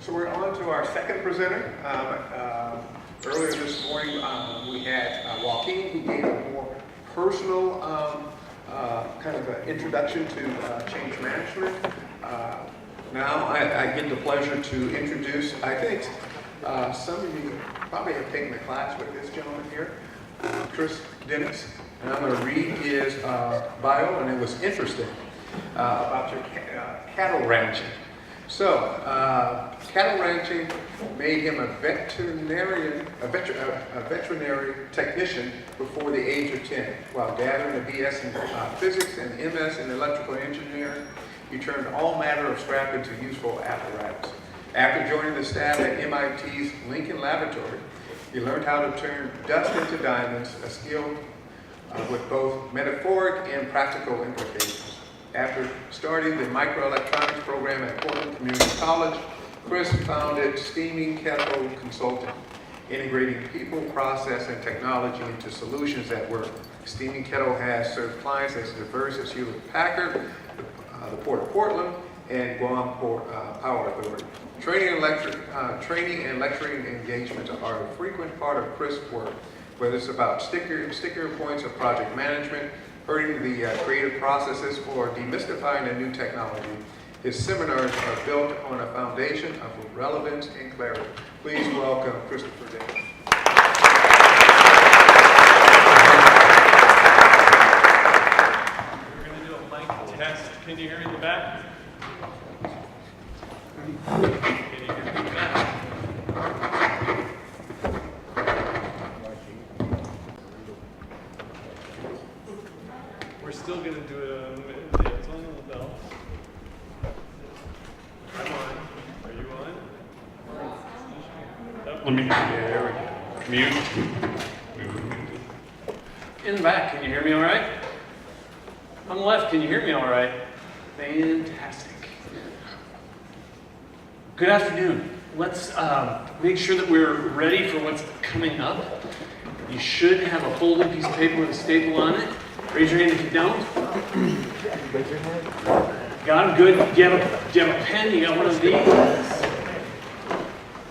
So we're on to our second presenter. Earlier this morning we had Joaquin, who gave a more personal kind of an introduction to change management. Now I get the pleasure to introduce, I think some of you probably have taken a class with this gentleman here, Chris Dennis, and I'm going to read his bio, and it was interesting about your cattle ranching. So, cattle ranching made him a veterinary technician before the age of 10. While gathering a BS in physics and MS in electrical engineering, he turned all manner of scrap into useful apparatus. After joining the staff at MIT's Lincoln Laboratory, he learned how to turn dust into diamonds, a skill with both metaphoric and practical implications. After starting the microelectronics program at Portland Community College, Chris founded Steaming Kettle Consulting, integrating people, process, and technology into solutions that work. Steaming Kettle has served clients as diverse as Hewlett-Packard, the Port of Portland, and Guam Power Authority. Training and lecturing engagements are a frequent part of Chris' work, whether it's about sticker points of project management, hurting the creative processes, or demystifying a new technology. His seminars are built on a foundation of relevance and clarity. Please welcome Christopher Davis. We're going to do a mic test. Can you hear me in the back? Can you hear me in the back? We're still going to do it on the bell. I'm on. Are you on? Oh, let me, there we go. Mute. In the back, can you hear me all right? On the left, can you hear me all right? Fantastic. Good afternoon. Let's make sure that we're ready for what's coming up. You should have a folded piece of paper with a staple on it. Raise your hand if you don't. Got them? Good. Do you have a pen? You got one of these?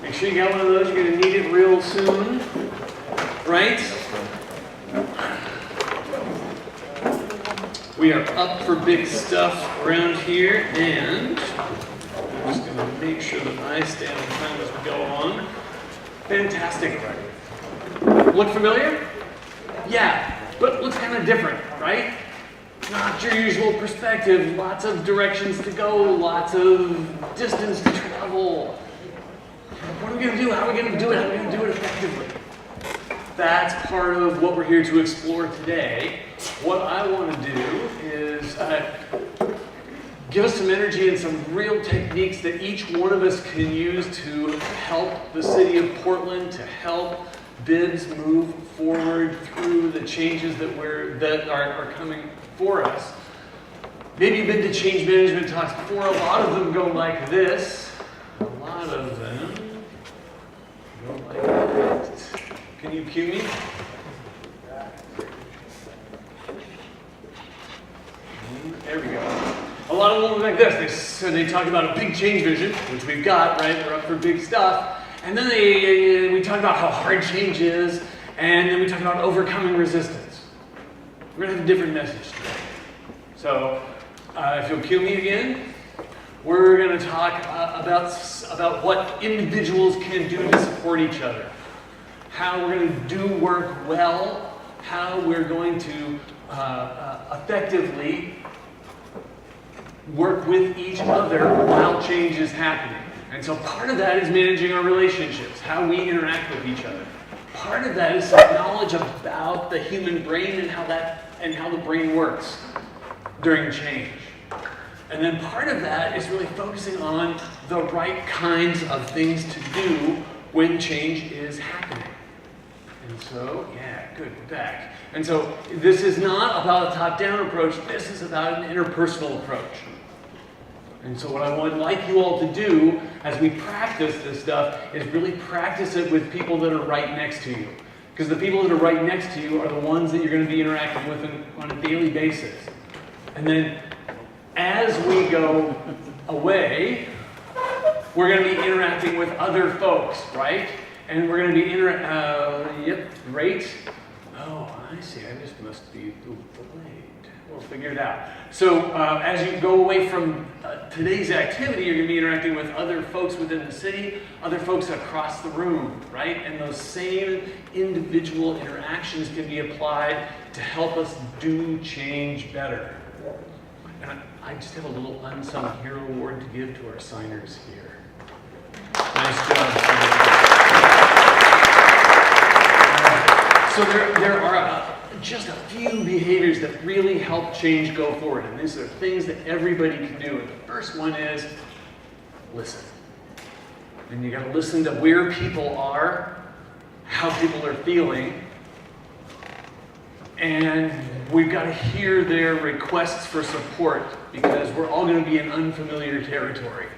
Make sure you got one of those. You're going to need it real soon. Right? We are up for big stuff around here, and I'm just going to make sure that I stay on time as we go on. Fantastic. Look familiar? Yeah. But looks kind of different, right? Not your usual perspective. Lots of directions to go, lots of distance to travel. What are we going to do? How are we going to do it? How are we going to do it effectively? That's part of what we're here to explore today. What I want to do is give us some energy and some real techniques that each one of us can use to help the city of Portland, to help BIBS move forward through the changes that are coming for us. Maybe you've been to change management talks before. A lot of them go like this. A lot of them go like this. Can you cue me? There we go. A lot of them go like this. They talk about a big change vision, which we've got, right? We're up for big stuff. And then we talk about how hard change is, and then we talk about overcoming resistance. We're going to have a different message today. So, if you'll cue me again, we're going to talk about what individuals can do to support each other, how we're going to do work well, how we're going to effectively work with each other while change is happening. And so part of that is managing our relationships, how we interact with each other. Part of that is some knowledge about the human brain and how the brain works during change. And then part of that is really focusing on the right kinds of things to do when change is happening. And so, yeah, good, we're back. And so this is not about a top-down approach, this is about an interpersonal approach. And so what I would like you all to do as we practice this stuff is really practice it with people that are right next to you. Because the people that are right next to you are the ones that you're going to be interacting with on a daily basis. And then as we go away, we're going to be interacting with other folks, right? And we're going to be yep, great. Oh, I see. I just must be delayed. We'll figure it out. So as you go away from today's activity, you're going to be interacting with other folks within the city, other folks across the room, right? And those same individual interactions can be applied to help us do change better. And I just have a little unsung hero award to give to our signers here. Nice job. So there are just a few behaviors that really help change go forward. And these are things that everybody can do. And the first one is listen. And you got to listen to where people are, how people are feeling, and we've got to hear their requests for support because we're all going to be in unfamiliar territory.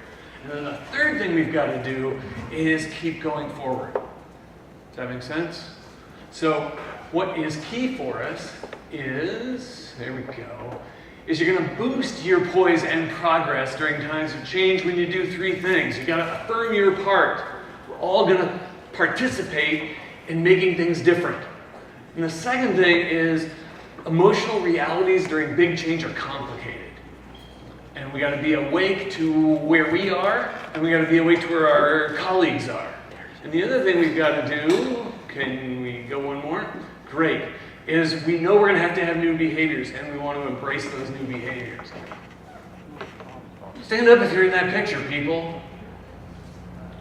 And then the third thing we've got to do is keep going forward. Does that make sense? So what is key for us is, there we go, is you're going to boost your poise and progress during times of change when you do three things. You've got to affirm your part. We're all going to participate in making things different. And the second thing is emotional realities during big change are complicated. And we got to be awake to where we are, and we got to be awake to where our colleagues are. And the other thing we've got to do, can we go one more? Great. Is we know we're going to have new behaviors, and we want to embrace those new behaviors. Stand up if you're in that picture, people.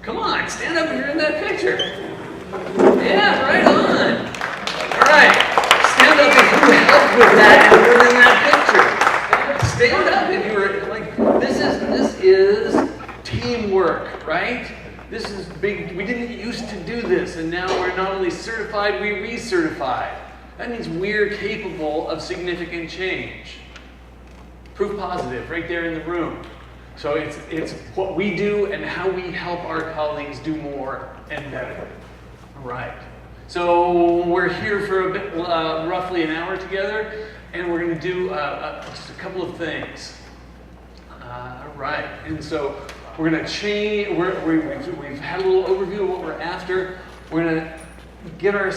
Come on, stand up if you're in that picture. Yeah, right on. All right, stand up if you helped with that and were in that picture. Stand up if you were, like, this is teamwork, right? This is big. We didn't used to do this, and now we're not only certified, we recertified. That means we're capable of significant change. Proof positive, right there in the room. So it's what we do and how we help our colleagues do more and better. All right. So we're here for a bit, roughly an hour together, and we're going to do just a couple of things. All right. And so we're going to change. We've had a little overview of what we're after. We're going to get our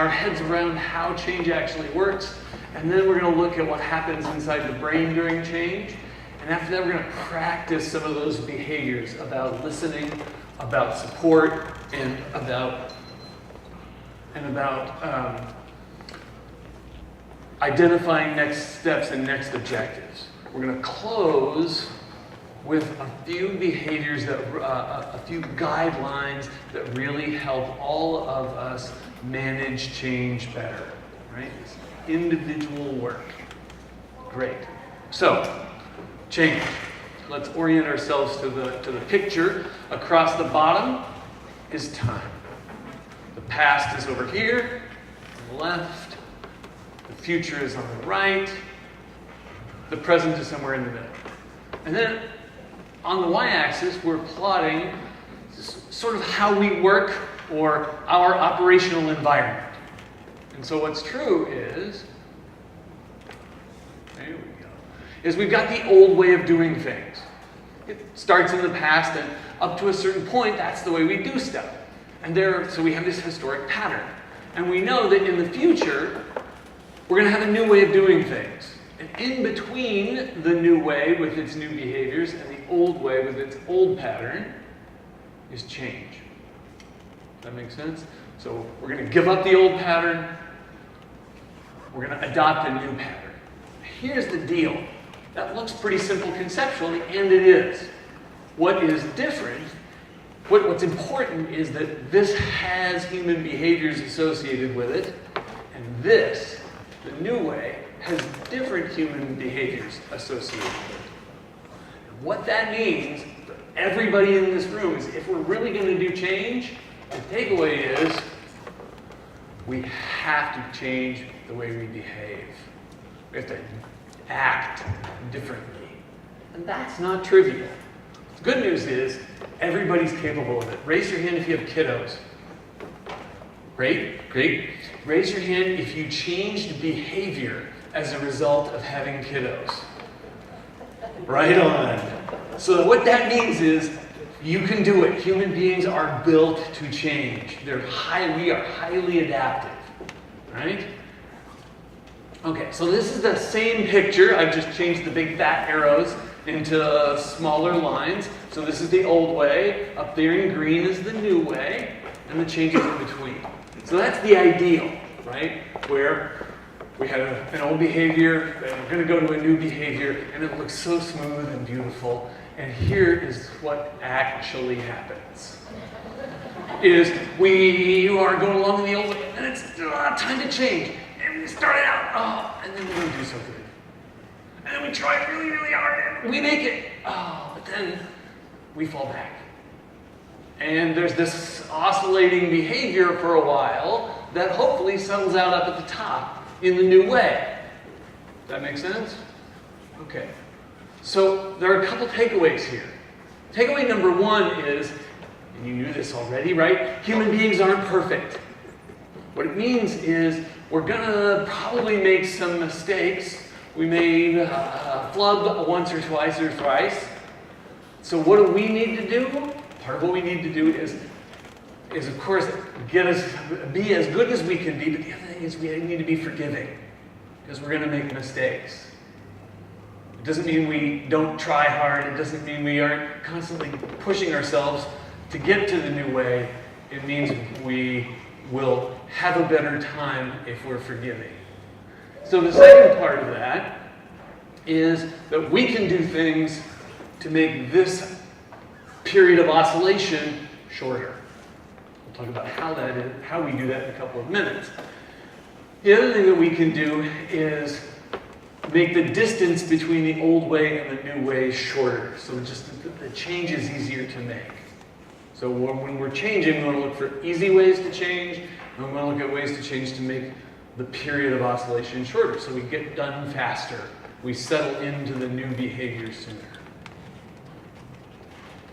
heads around how change actually works, and then we're going to look at what happens inside the brain during change. And after that, we're going to practice some of those behaviors about listening, about support, and about identifying next steps and next objectives. We're going to close with a few behaviors that, a few guidelines that really help all of us manage change better, right? It's individual work. Great. So, change. Let's orient ourselves to the picture. Across the bottom is time. The past is over here, on the left. The future is on the right. The present is somewhere in the middle. And then on the y-axis, we're plotting sort of how we work or our operational environment. And so what's true is, there we go, is we've got the old way of doing things. It starts in the past, and up to a certain point, that's the way we do stuff. And so we have this historic pattern. And we know that in the future, we're going to have a new way of doing things. And in between the new way with its new behaviors and the old way with its old pattern is change. Does that make sense? So we're going to give up the old pattern. We're going to adopt a new pattern. Here's the deal. That looks pretty simple conceptually, and it is. What is different, what's important is that this has human behaviors associated with it, and this, the new way, has different human behaviors associated with it. And what that means for everybody in this room is if we're really going to do change, the takeaway is we have to change the way we behave. We have to act differently. And that's not trivial. The good news is everybody's capable of it. Raise your hand if you have kiddos. Great, great. Raise your hand if you changed behavior as a result of having kiddos. Right on. So what that means is You can do it. Human beings are built to change. We are highly adaptive, right? Okay, so this is the same picture. I've just changed the big fat arrows into smaller lines. So this is the old way. Up there in green is the new way, and the changes in between. So that's the ideal, right? Where we had an old behavior, and we're going to go to a new behavior, and it looks so smooth and beautiful. And here is what actually happens. Is we are going along in the old way, and it's time to change. And we start it out, and then we're going to do something. And then we try really, really hard, and we make it. But then we fall back. And there's this oscillating behavior for a while that hopefully settles out up at the top in the new way. Does that make sense? Okay. So there are a couple takeaways here. Takeaway number one is, and you knew this already, right? Human beings aren't perfect. What it means is we're gonna probably make some mistakes. We may flub once or twice or thrice. So what do we need to do? Part of what we need to do is of course be as good as we can be, but the other thing is we need to be forgiving because we're gonna make mistakes. It doesn't mean we don't try hard. It doesn't mean we aren't constantly pushing ourselves to get to the new way. It means we will have a better time if we're forgiving. So the second part of that is that we can do things to make this period of oscillation shorter. We'll talk about how we do that in a couple of minutes. The other thing that we can do is make the distance between the old way and the new way shorter. So just the change is easier to make. So when we're changing, we want to look for easy ways to change, and we want to look at ways to change to make the period of oscillation shorter. So we get done faster. We settle into the new behavior sooner.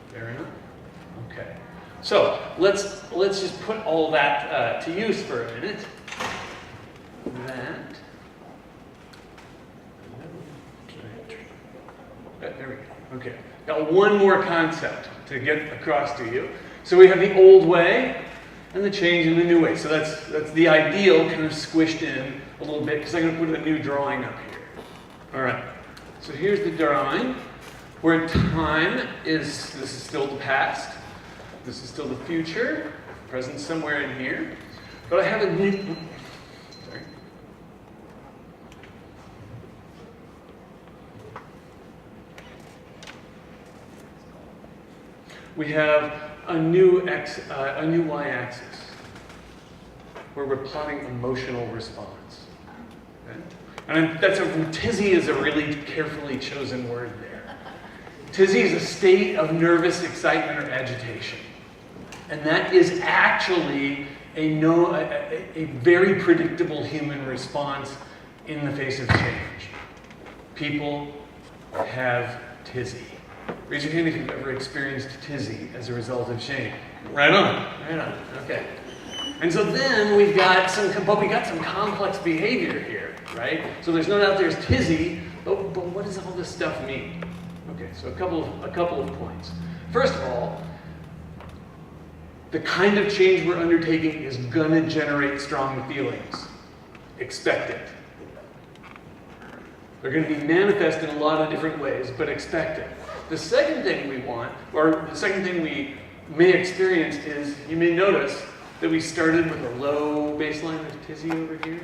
Fair enough? Okay. So let's just put all that to use for a minute. There we go. Okay. Got one more concept to get across to you. So we have the old way and the change in the new way. So that's the ideal kind of squished in a little bit because I'm going to put a new drawing up here. All right. So here's the drawing where time is, this is still the past. This is still the future. Present somewhere in here. But I have a new, sorry. We have a new y-axis where we're plotting emotional response. Okay? And Tizzy is a really carefully chosen word there. Tizzy is a state of nervous excitement or agitation. And that is actually a very predictable human response in the face of change. People have Tizzy. Raise your hand if you've ever experienced Tizzy as a result of change. Right on, right on, okay. And so then we got some complex behavior here, right? So there's no doubt there's Tizzy, but what does all this stuff mean? Okay, so a couple of points. First of all, the kind of change we're undertaking is gonna generate strong feelings. Expect it. They're gonna be manifest in a lot of different ways, but expect it. The second thing we want, or the second thing we may experience is, you may notice that we started with a low baseline of Tizzy over here.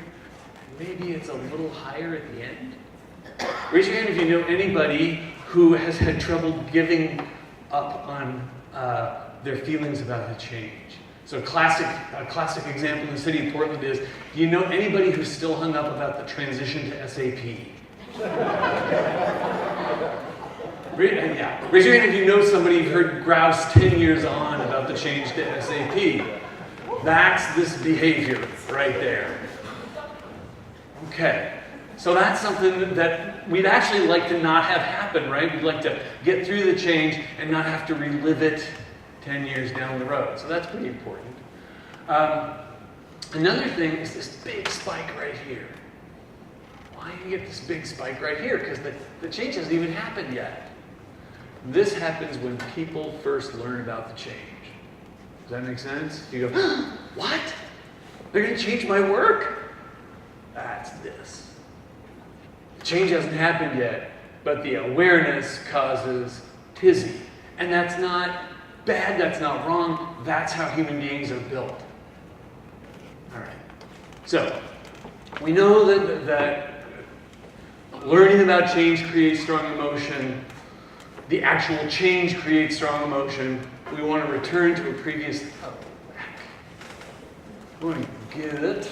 Maybe it's a little higher at the end. Raise your hand if you know anybody who has had trouble giving up on their feelings about the change. So a classic example in the city of Portland is, do you know anybody who's still hung up about the transition to SAP? Yeah. Raise your hand if you know somebody who heard grouse 10 years on about the change to SAP. That's this behavior right there. Okay. So that's something that we'd actually like to not have happen, right? We'd like to get through the change and not have to relive it 10 years down the road. So that's pretty important. Another thing is this big spike right here. Why do you get this big spike right here? Because the change hasn't even happened yet. This happens when people first learn about the change. Does that make sense? You go, what? They're going to change my work? That's this. The change hasn't happened yet, but the awareness causes Tizzy. And that's not bad, that's not wrong, that's how human beings are built. All right. So, we know that learning about change creates strong emotion. The actual change creates strong emotion. We want to return to a previous... We're going to get...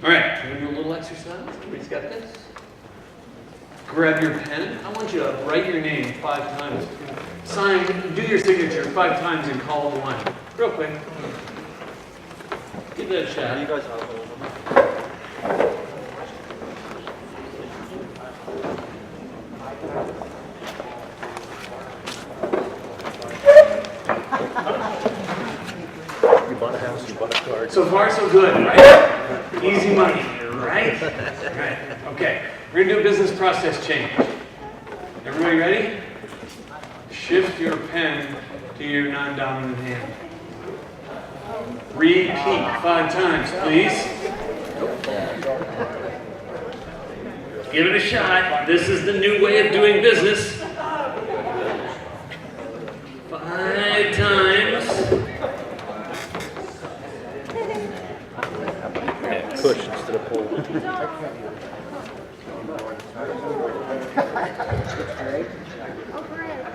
All right, we're going to do a little exercise. Everybody's got this? Grab your pen. I want you to write your name 5 times. Sign, do your signature 5 times and call it one. Real quick. Give that a shot. You guys You bought a house, you bought a car. So far, so good, right? Easy money, right? Right. Okay. We're going to do a business process change. Everybody ready? Shift your pen to your non-dominant hand. Repeat 5 times, please. Give it a shot. This is the new way of doing business. 5 times. Push instead of pull.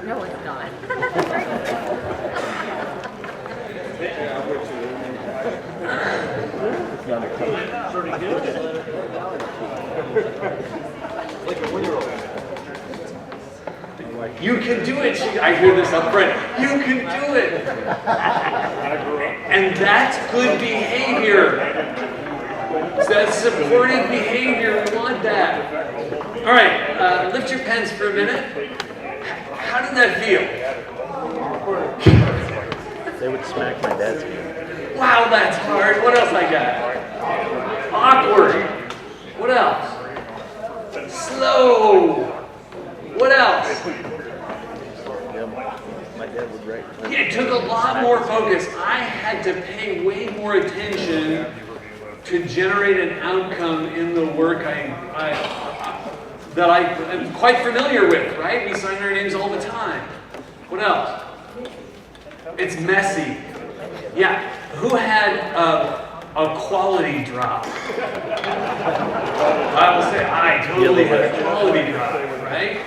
No, it's not. You can do it. I hear this up front. You can do it. And that's good behavior. That's supportive behavior. We want that. All right, lift your pens for a minute. How did that feel? They would smack my dad's hand. Wow, that's hard. What else I got? Awkward. What else? Slow. What else? Yeah, my dad would write. Yeah, it took a lot more focus. I had to pay way more attention to generate an outcome in the work that I am quite familiar with, right? We sign our names all the time. What else? It's messy. Yeah, who had a quality drop? I will say, I totally had a quality drop, right?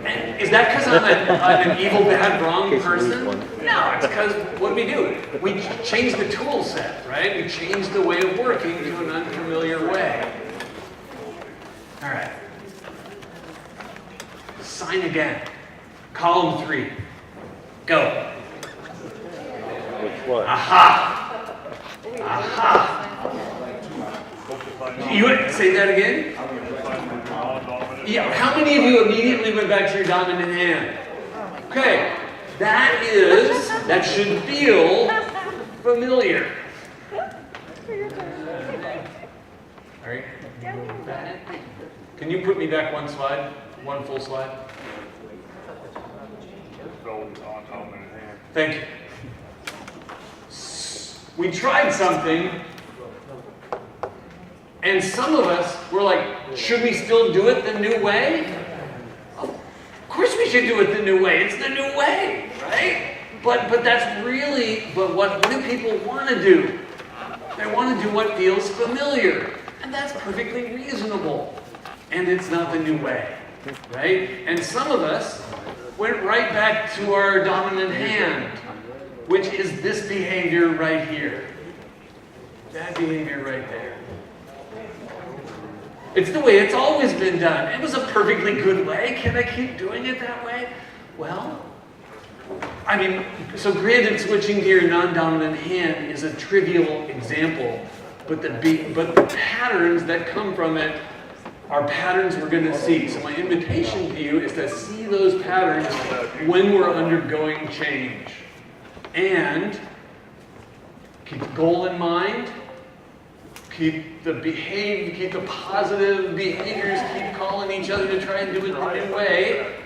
And is that because I'm an evil, bad, wrong person? No, it's because what we do. We change the tool set, right? We change the way of working to an unfamiliar way. All right. Sign again. Column 3. Go. Which what? Aha! Aha! You would say that again? Yeah, how many of you immediately went back to your dominant hand? Okay, that should feel familiar. All right, can you put me back one slide? One full slide? Thank you. We tried something, and some of us were like, should we still do it the new way? Of course we should do it the new way. It's the new way, right? But what do people want to do? They want to do what feels familiar. And that's perfectly reasonable. And it's not the new way, right? And some of us went right back to our dominant hand, which is this behavior right here. That behavior right there. It's the way it's always been done. It was a perfectly good way. Can I keep doing it that way? Well, I mean, so granted, switching to your non-dominant hand is a trivial example, but the patterns that come from it are patterns we're going to see. So my invitation to you is to see those patterns when we're undergoing change. And keep the goal in mind, keep the positive behaviors, keep calling each other to try and do it the new way.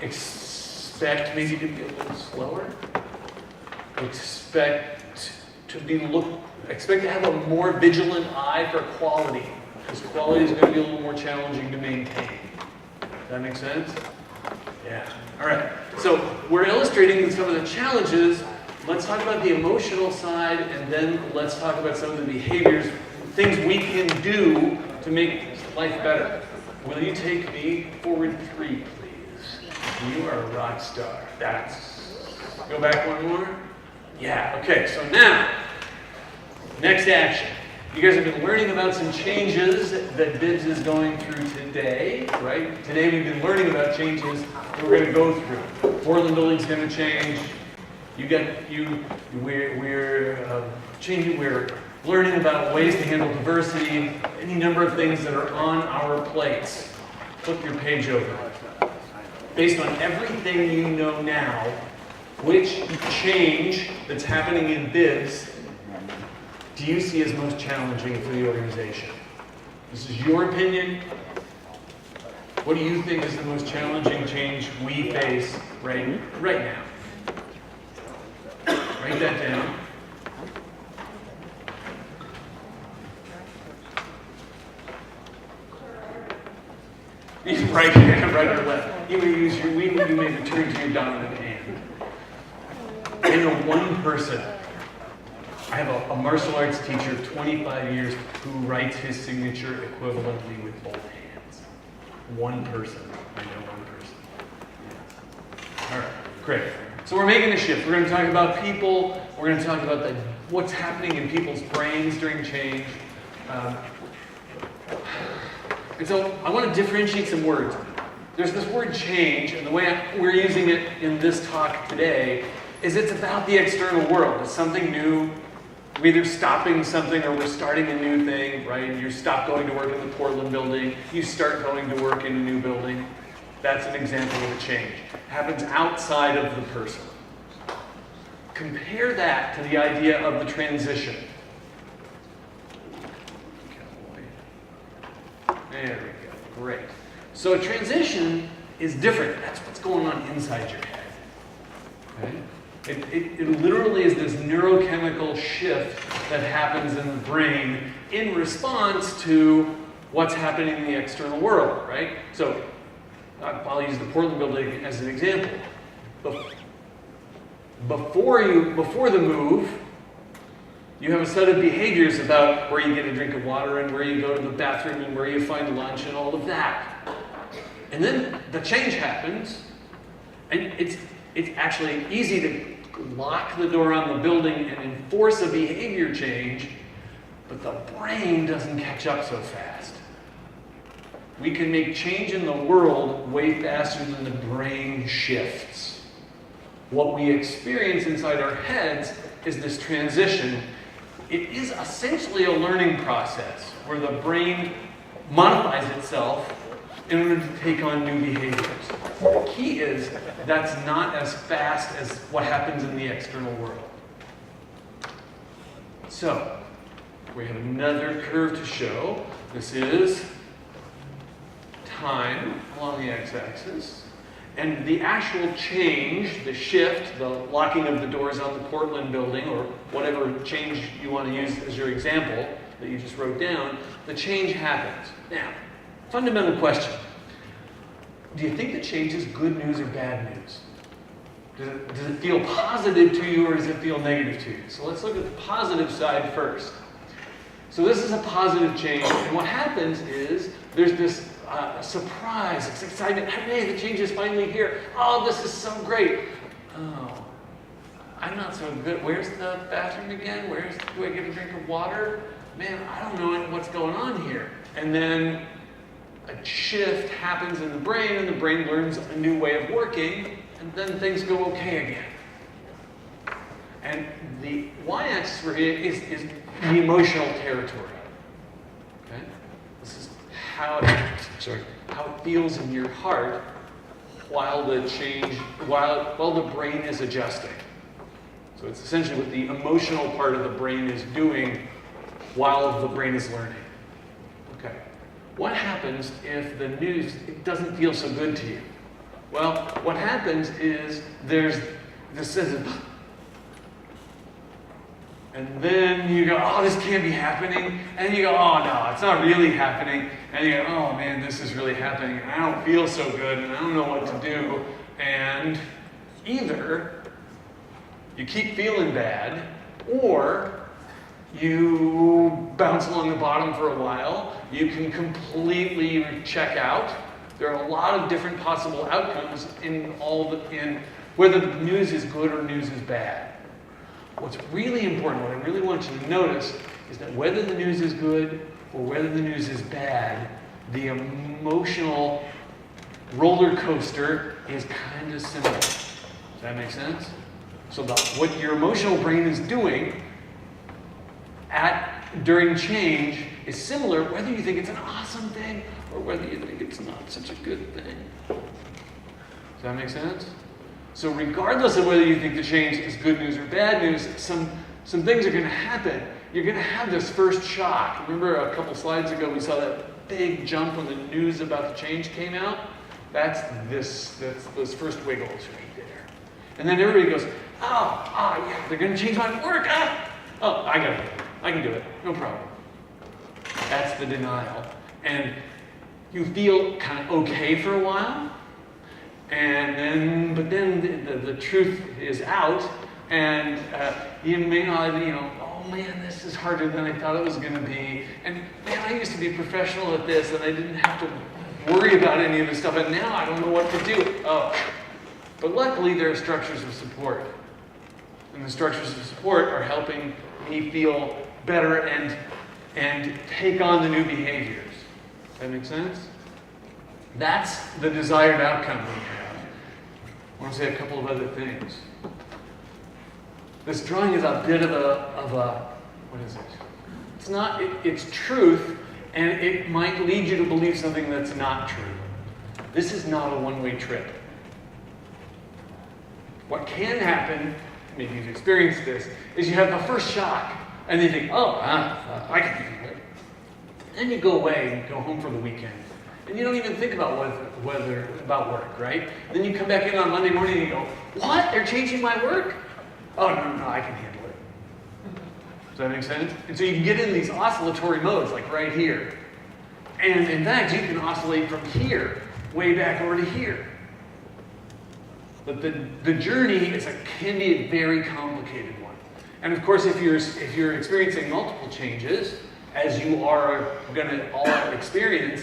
expect maybe to be a little slower. Expect to have a more vigilant eye for quality, because quality is going to be a little more challenging to maintain. Does that make sense? Yeah. All right. So we're illustrating some of the challenges. Let's talk about the emotional side, and then let's talk about some of the behaviors, things we can do to make life better. Will you take me forward 3, please? You are a rock star. Go back one more. Yeah, okay, so now, next action. You guys have been learning about some changes that BIBS is going through today, right? Today we've been learning about changes that we're going to go through. Portland building's going to change. We're learning about ways to handle diversity, any number of things that are on our plates. Flip your page over. Based on everything you know now, which change that's happening in BIBS do you see as most challenging for the organization? This is your opinion. What do you think is the most challenging change we face right now? Write that down. Right or left. You may return to your dominant hand. I know one person. I have a martial arts teacher of 25 years who writes his signature equivalently with both hands. One person. I know one person. Yeah. All right, great. So we're making a shift. We're going to talk about people. We're going to talk about what's happening in people's brains during change. And so I want to differentiate some words. There's this word change, and the way we're using it in this talk today is it's about the external world. It's something new. We're either stopping something or we're starting a new thing, right? You stop going to work in the Portland building. You start going to work in a new building. That's an example of a change. It happens outside of the person. Compare that to the idea of the transition. There we go. Great. So a transition is different. That's what's going on inside your head. Okay? It literally is this neurochemical shift that happens in the brain in response to what's happening in the external world, right? So I'll use the Portland building as an example. Before the move, you have a set of behaviors about where you get a drink of water and where you go to the bathroom and where you find lunch and all of that. And then the change happens, and it's actually easy to lock the door on the building and enforce a behavior change, but the brain doesn't catch up so fast. We can make change in the world way faster than the brain shifts. What we experience inside our heads is this transition. It is essentially a learning process where the brain modifies itself in order to take on new behaviors. The key is that's not as fast as what happens in the external world. So, we have another curve to show. This is time along the x-axis. And the actual change, the shift, the locking of the doors on the Portland building, or whatever change you want to use as your example that you just wrote down, the change happens. Now, fundamental question. Do you think the change is good news or bad news? Does it feel positive to you or does it feel negative to you? So let's look at the positive side first. So this is a positive change, and what happens is there's this surprise, it's excitement. Hey, the change is finally here. Oh, this is so great. Oh, I'm not so good. Where's the bathroom again? Do I get a drink of water? Man, I don't know what's going on here. And then a shift happens in the brain, and the brain learns a new way of working, and then things go okay again. And the y-axis for it is the emotional territory. Okay? This is how it feels in your heart while the brain is adjusting. So it's essentially what the emotional part of the brain is doing while the brain is learning. Okay. What happens if the news doesn't feel so good to you? Well, what happens is there's this says, and then you go, oh, this can't be happening. And you go, oh, no, it's not really happening. And you go, oh, man, this is really happening. And I don't feel so good, and I don't know what to do. And either you keep feeling bad, or you bounce along the bottom for a while. You can completely check out. There are a lot of different possible outcomes in whether the news is good or news is bad. What's really important, what I really want you to notice, is that whether the news is good or whether the news is bad, the emotional roller coaster is kind of similar. Does that make sense? So what your emotional brain is doing during change is similar whether you think it's an awesome thing or whether you think it's not such a good thing. Does that make sense? So regardless of whether you think the change is good news or bad news, some things are going to happen. You're going to have this first shock. Remember a couple slides ago we saw that big jump when the news about the change came out? That's those first wiggles right there. And then everybody goes, yeah, they're going to change my work. Oh, I got it. I can do it. No problem. That's the denial. And you feel kind of okay for a while. But then the truth is out, and you may not, oh man, this is harder than I thought it was going to be. And man, I used to be a professional at this, and I didn't have to worry about any of this stuff, and now I don't know what to do. Oh. But luckily, there are structures of support. And the structures of support are helping me feel better and take on the new behaviors. Does that make sense? That's the desired outcome we have. I want to say a couple of other things. This drawing is a bit of a what is it? It's truth, and it might lead you to believe something that's not true. This is not a one-way trip. What can happen, maybe you've experienced this, is you have the first shock, and you think, I can do it. Then you go away and go home for the weekend. And you don't even think about about work, right? Then you come back in on Monday morning and you go, what? They're changing my work? Oh, no, I can handle it. Does that make sense? And so you can get in these oscillatory modes, like right here. And in fact, you can oscillate from here, way back over to here. But the journey can be a very complicated one. And of course, if you're experiencing multiple changes, as you are going to all experience,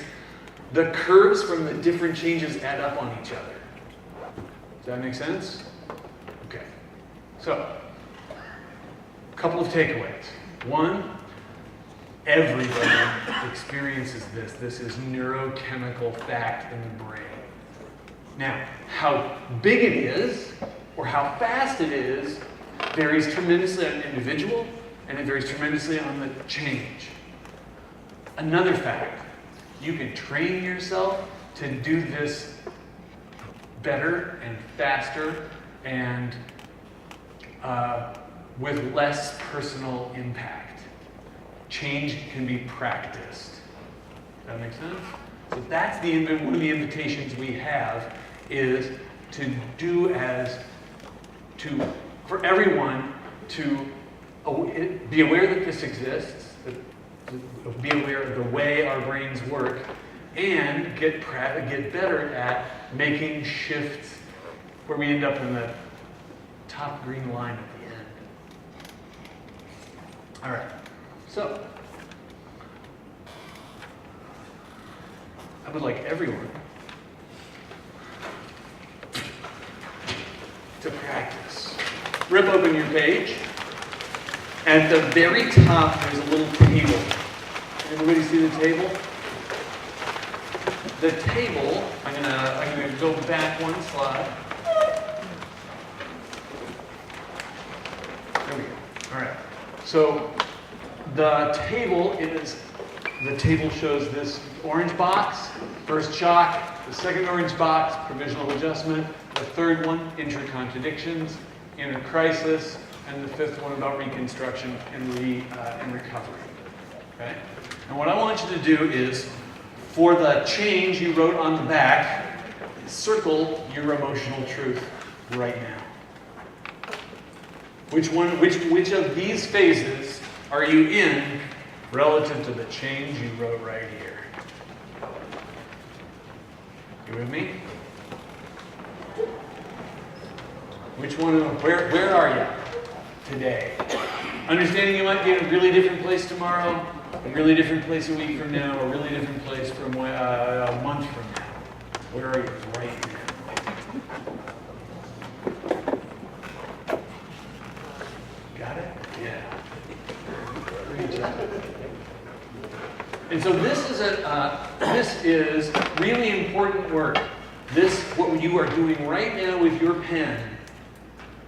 the curves from the different changes add up on each other. Does that make sense? Okay. So, a couple of takeaways. One, everybody experiences this. This is neurochemical fact in the brain. Now, how big it is, or how fast it is, varies tremendously on an individual, and it varies tremendously on the change. Another fact, you can train yourself to do this better and faster and with less personal impact. Change can be practiced. Does that make sense? So that's one of the invitations we have is for everyone to be aware that this exists, be aware of the way our brains work, and get better at making shifts where we end up in the top green line at the end. All right, so I would like everyone to practice. Rip open your page. At the very top, there's a little table. Everybody see the table? The table, I'm gonna go back one slide. There we go. All right. So the table shows this orange box, first shock, the second orange box, provisional adjustment, the third one, intra-contradictions, inner crisis, and the fifth one about reconstruction and recovery. Okay? And what I want you to do is, for the change you wrote on the back, circle your emotional truth right now. Which of these phases are you in relative to the change you wrote right here? You with me? Which one? Where are you today? Understanding you might be in a really different place tomorrow, a really different place a week from now, a really different place from a month from now. Where are you right now? Got it? Yeah. Great job. And so this is really important work. What you are doing right now with your pen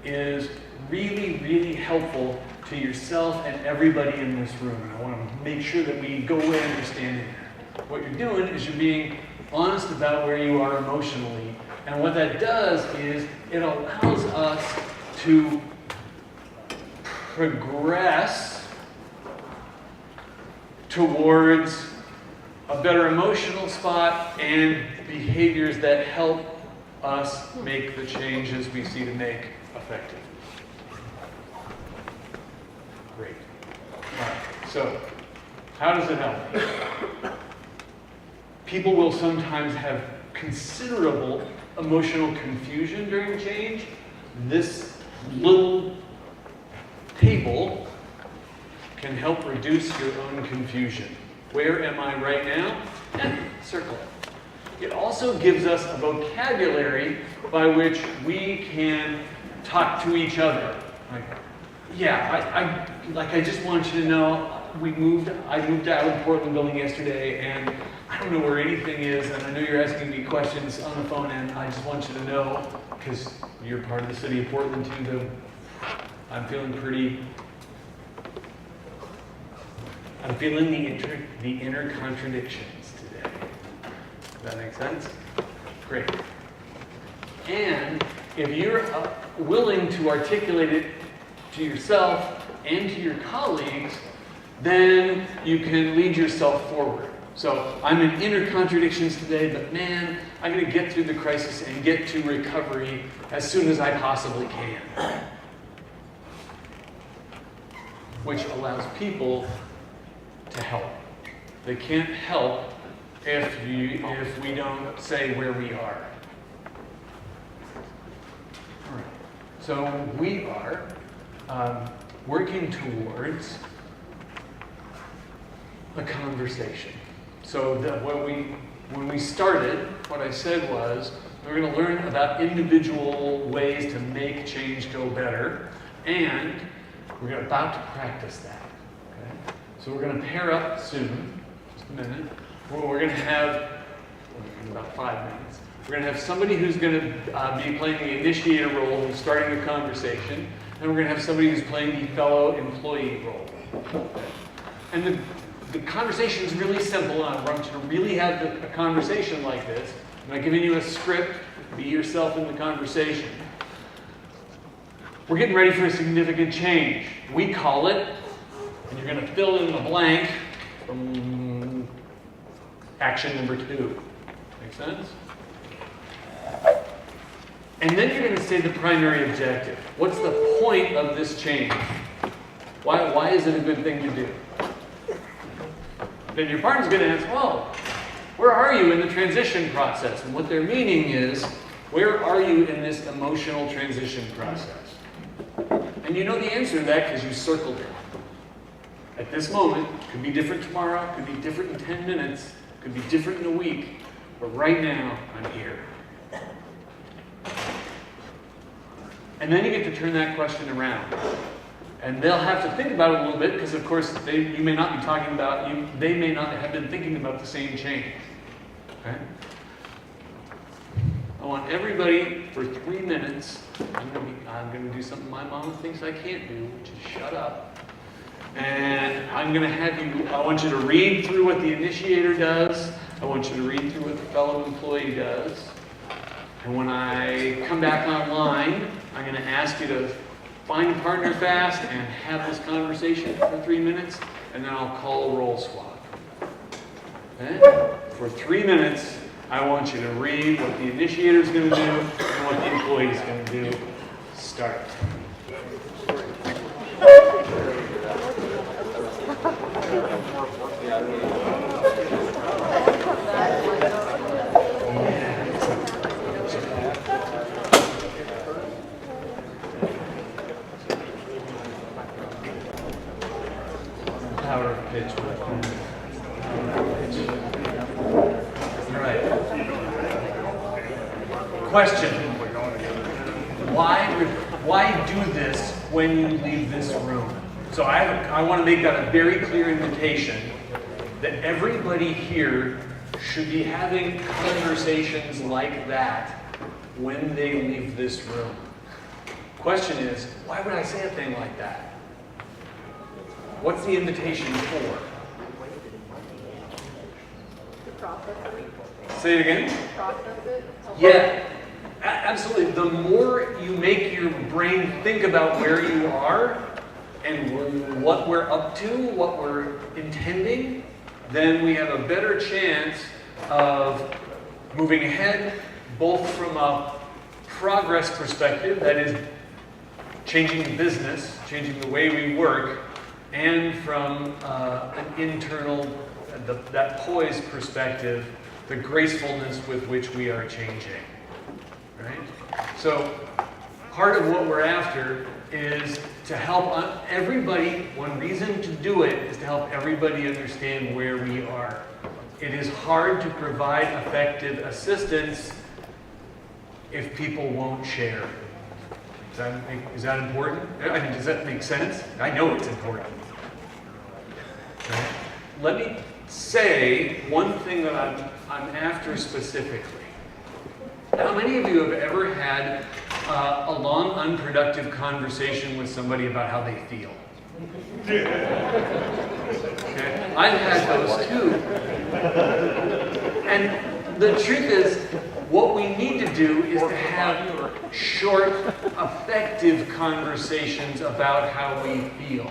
is really, really helpful to yourself and everybody in this room. And I want to make sure that we go away understanding that. What you're doing is you're being honest about where you are emotionally. And what that does is it allows us to progress towards a better emotional spot and behaviors that help us make the changes we see to make effective. Great. All right. So, how does it help? People will sometimes have considerable emotional confusion during change. This little table can help reduce your own confusion. Where am I right now? And circle it. It also gives us a vocabulary by which we can talk to each other. Like, yeah, I just want you to know, I moved out of the Portland building yesterday, and I don't know where anything is, and I know you're asking me questions on the phone, and I just want you to know, because you're part of the city of Portland too, that I'm feeling the inner contradictions today. Does that make sense? Great. And if you're willing to articulate it to yourself and to your colleagues, then you can lead yourself forward. So I'm in inner contradictions today, but man, I'm going to get through the crisis and get to recovery as soon as I possibly can. Which allows people to help. They can't help if we don't say where we are. All right. So we are working towards a conversation. So when we started, what I said was we're going to learn about individual ways to make change go better, and we're about to practice that. Okay? So we're going to pair up soon, just a minute. We're going to have, in about 5 minutes, we're going to have somebody who's going to be playing the initiator role and starting the conversation, and we're going to have somebody who's playing the fellow employee role. And the conversation is really simple, and I want you to really have a conversation like this. I'm not giving you a script. Be yourself in the conversation. We're getting ready for a significant change. We call it, and you're going to fill in the blank from action number 2. Make sense? And then you're going to say the primary objective. What's the point of this change? Why is it a good thing to do? Then your partner's going to ask, well, where are you in the transition process? And what they're meaning is, where are you in this emotional transition process? And you know the answer to that because you circled it. At this moment, could be different tomorrow, could be different in 10 minutes, could be different in a week, but right now, I'm here. And then you get to turn that question around. And they'll have to think about it a little bit because, of course, you may not be talking about, they may not have been thinking about the same change. Okay? I want everybody for 3 minutes. I'm going to do something my mom thinks I can't do, which is shut up. And I'm going to have you, I want you to read through what the initiator does. I want you to read through what the fellow employee does. And when I come back online, I'm going to ask you to find a partner fast and have this conversation for 3 minutes, and then I'll call a roll swap. Okay? For 3 minutes, I want you to read what the initiator is going to do and what the employee is going to do. Start. Power of pitch. All right. Question. Why do this when you leave this room? So I want to make that a very clear invitation that everybody here should be having conversations like that when they leave this room. Question is, why would I say a thing like that? What's the invitation for? Say it again? Process it. Yeah, absolutely. The more you make your brain think about where you are and what we're up to, what we're intending, then we have a better chance of moving ahead, both from a progress perspective, that is changing the business, changing the way we work, and from an internal, that poise perspective, the gracefulness with which we are changing, right? So part of what we're after is to help everybody. One reason to do it is to help everybody understand where we are. It is hard to provide effective assistance if people won't share. Is that important? I mean, does that make sense? I know it's important. Right? Let me say one thing that I'm after specifically. How many of you have ever had a long, unproductive conversation with somebody about how they feel? Okay. I've had those too. And the truth is, what we need to do is to have short, effective conversations about how we feel.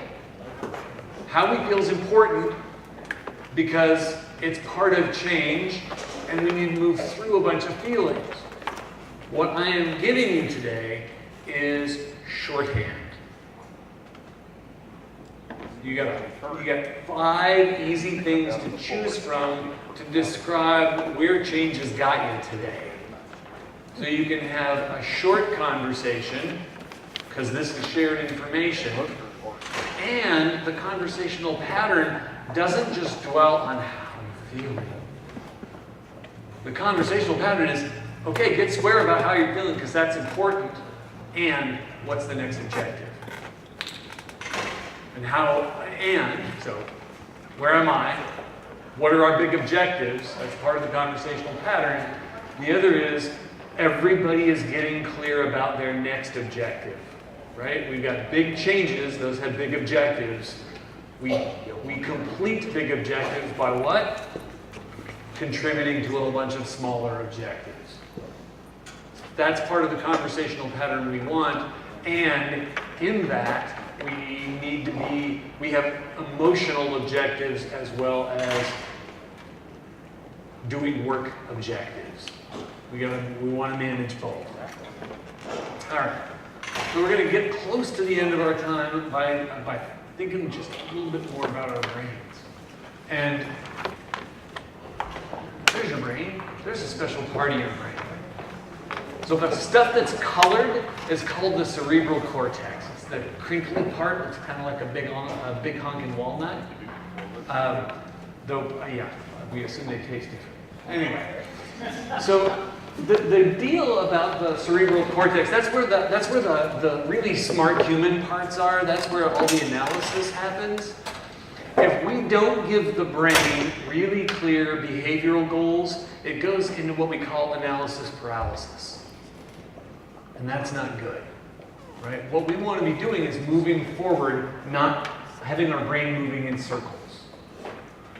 How we feel is important because it's part of change, and we need to move through a bunch of feelings. What I am giving you today is shorthand. You got 5 easy things to choose from to describe where change has got you today. So you can have a short conversation, because this is shared information, and the conversational pattern doesn't just dwell on how you're feeling. The conversational pattern is, okay, get square about how you're feeling because that's important, and what's the next objective? So where am I? What are our big objectives? That's part of the conversational pattern. The other is, everybody is getting clear about their next objective, right? We've got big changes, those have big objectives. We complete big objectives by what? Contributing to a bunch of smaller objectives. That's part of the conversational pattern we want, and in that, we have emotional objectives as well as doing work objectives. We want to manage both. All right. So we're going to get close to the end of our time by thinking just a little bit more about our brains. And there's your brain. There's a special part of your brain. So the stuff that's colored is called the cerebral cortex. It's the crinkly part. It's kind of like a big honking walnut. We assume they taste different. Anyway, so the deal about the cerebral cortex, that's where the really smart human parts are. That's where all the analysis happens. If we don't give the brain really clear behavioral goals, it goes into what we call analysis paralysis. And that's not good, right? What we want to be doing is moving forward, not having our brain moving in circles.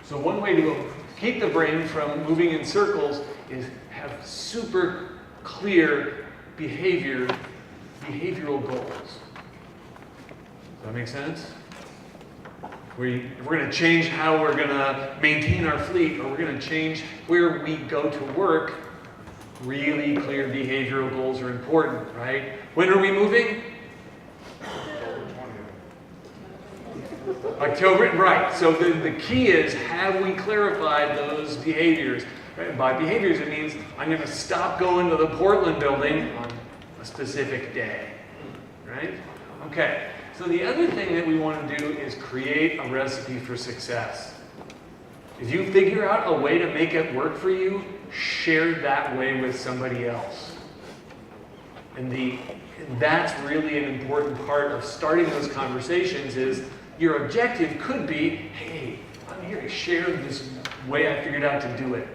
So one way to keep the brain from moving in circles is have super clear behavioral goals. Does that make sense? If we're going to change how we're going to maintain our fleet, or we're going to change where we go to work, really clear behavioral goals are important, right? When are we moving? October, right. So the key is, have we clarified those behaviors? Right? By behaviors, it means I'm going to stop going to the Portland building on a specific day, right? Okay. So the other thing that we want to do is create a recipe for success. If you figure out a way to make it work for you, share that way with somebody else. And that's really an important part of starting those conversations. Is your objective could be, hey, I'm here to share this way I figured out to do it.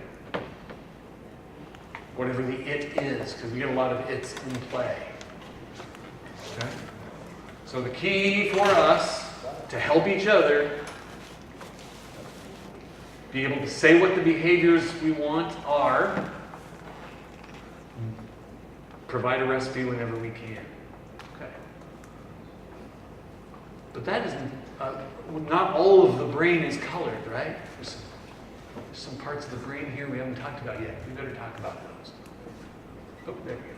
Whatever the it is, because we get a lot of it's in play. Okay? So the key for us to help each other be able to say what the behaviors we want are, provide a recipe whenever we can. Okay. But that isn't, not all of the brain is colored, right? There's some parts of the brain here we haven't talked about yet. We better talk about those. Oh, there we go.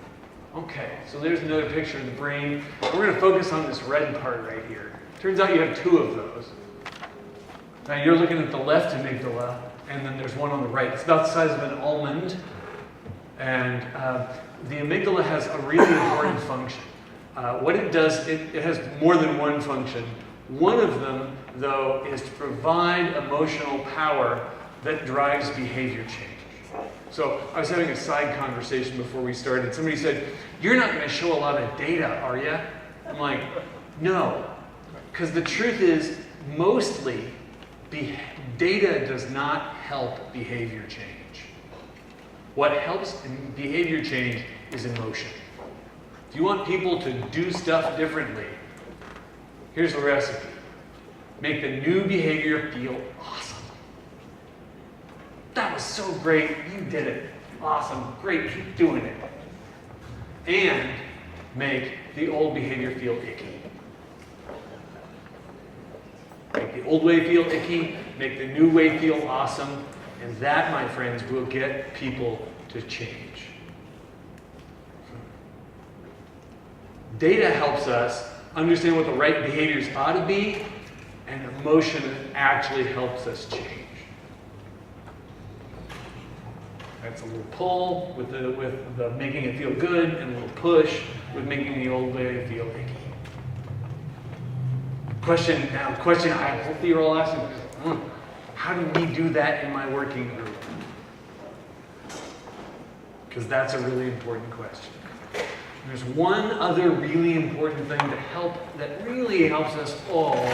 Okay, so there's another picture of the brain. We're going to focus on this red part right here. Turns out you have two of those. Now you're looking at the left amygdala, and then there's one on the right. It's about the size of an almond. And the amygdala has a really important function. What it does, it has more than one function. One of them, though, is to provide emotional power that drives behavior change. So I was having a side conversation before we started. Somebody said, "You're not going to show a lot of data, are you?" I'm like, no. Because the truth is, mostly, data does not help behavior change. What helps in behavior change is emotion. If you want people to do stuff differently, here's the recipe. Make the new behavior feel awesome. That was so great. You did it. Awesome. Great. Keep doing it. And make the old behavior feel icky. Make the old way feel icky. Make the new way feel awesome. And that, my friends, will get people to change. Data helps us understand what the right behaviors ought to be, and emotion actually helps us change. That's a little pull with the making it feel good, and a little push with making the old way feel icky. Question I hope you're all asking, how do we do that in my working group? Because that's a really important question. There's one other really important thing that really helps us all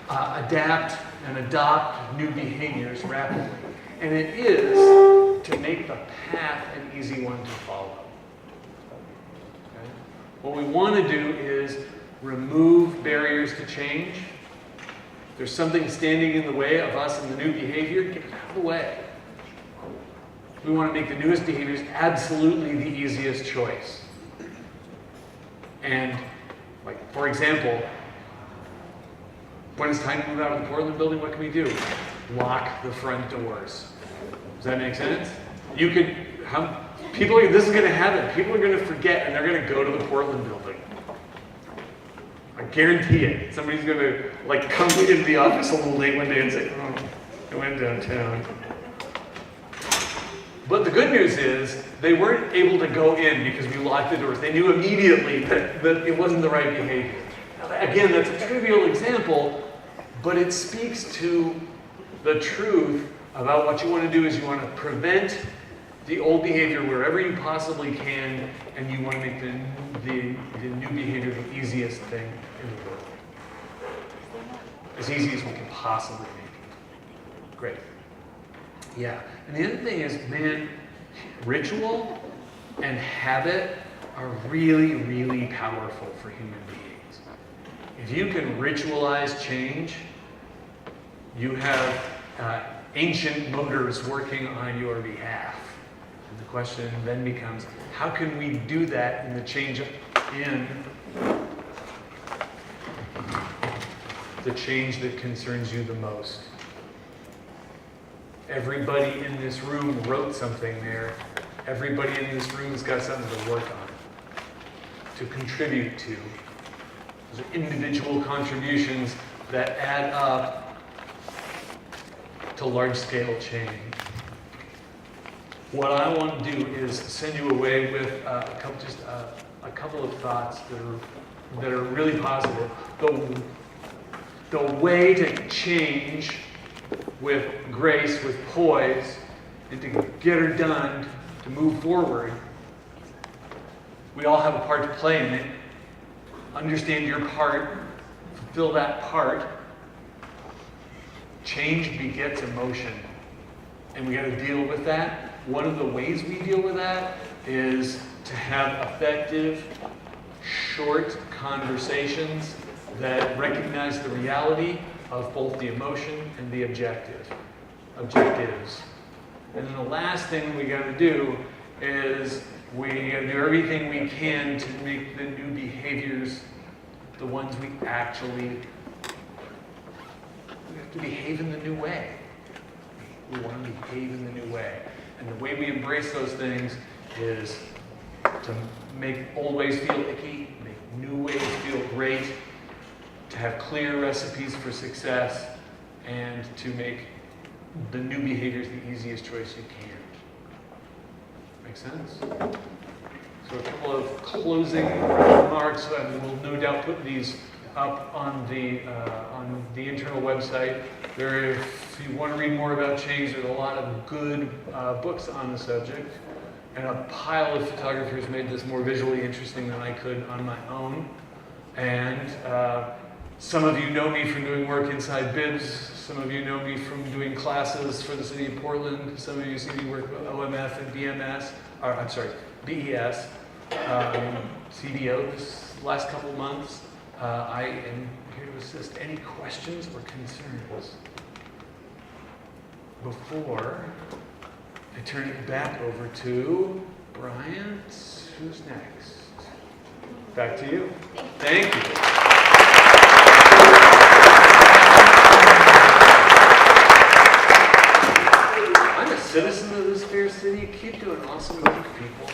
adapt and adopt new behaviors rapidly. And it is to make the path an easy one to follow. Okay? What we want to do is remove barriers to change. If there's something standing in the way of us and the new behavior, get it out of the way. We want to make the newest behaviors absolutely the easiest choice. And, like, for example, when it's time to move out of the Portland building, what can we do? Lock the front doors. Does that make sense? This is going to happen. People are going to forget, and they're going to go to the Portland building. I guarantee it. Somebody's going to, come into the office a little late one day and say, "Oh, I went downtown." But the good news is, they weren't able to go in because we locked the doors. They knew immediately that it wasn't the right behavior. Now, again, that's a trivial example, but it speaks to the truth about what you want to do is you want to prevent the old behavior wherever you possibly can, and you want to make the new behavior the easiest thing in the world. As easy as we can possibly make it. Great. Yeah. And the other thing is, man, ritual and habit are really, really powerful for human beings. If you can ritualize change, you have ancient motors working on your behalf. And the question then becomes, how can we do that in the change in the change that concerns you the most. Everybody in this room wrote something there. Everybody in this room has got something to work on, to contribute to. Those are individual contributions that add up to large-scale change. What I want to do is send you away with a couple of thoughts that are really positive. The way to change with grace, with poise, and to get her done, to move forward, we all have a part to play in it. Understand your part, fulfill that part. Change begets emotion, and we got to deal with that. One of the ways we deal with that is to have effective, short conversations that recognize the reality of both the emotion and the objectives. And then the last thing we got to do is we got to do everything we can to make the new behaviors the ones we have to behave in the new way. We want to behave in the new way. And the way we embrace those things is to make old ways feel icky, make new ways feel great, to have clear recipes for success, and to make the new behaviors the easiest choice you can. Make sense? So a couple of closing remarks. We'll no doubt put these up on the internal website. If you want to read more about change, there's a lot of good books on the subject. And a pile of photographers made this more visually interesting than I could on my own. And some of you know me from doing work inside BIBS. Some of you know me from doing classes for the city of Portland. Some of you see me work with OMF and BES, CDO this last couple of months. I am here to assist. Any questions or concerns before I turn it back over to Bryant? Who's next? Back to you. Thank you. I'm a citizen of this fair city. Keep doing awesome work, people.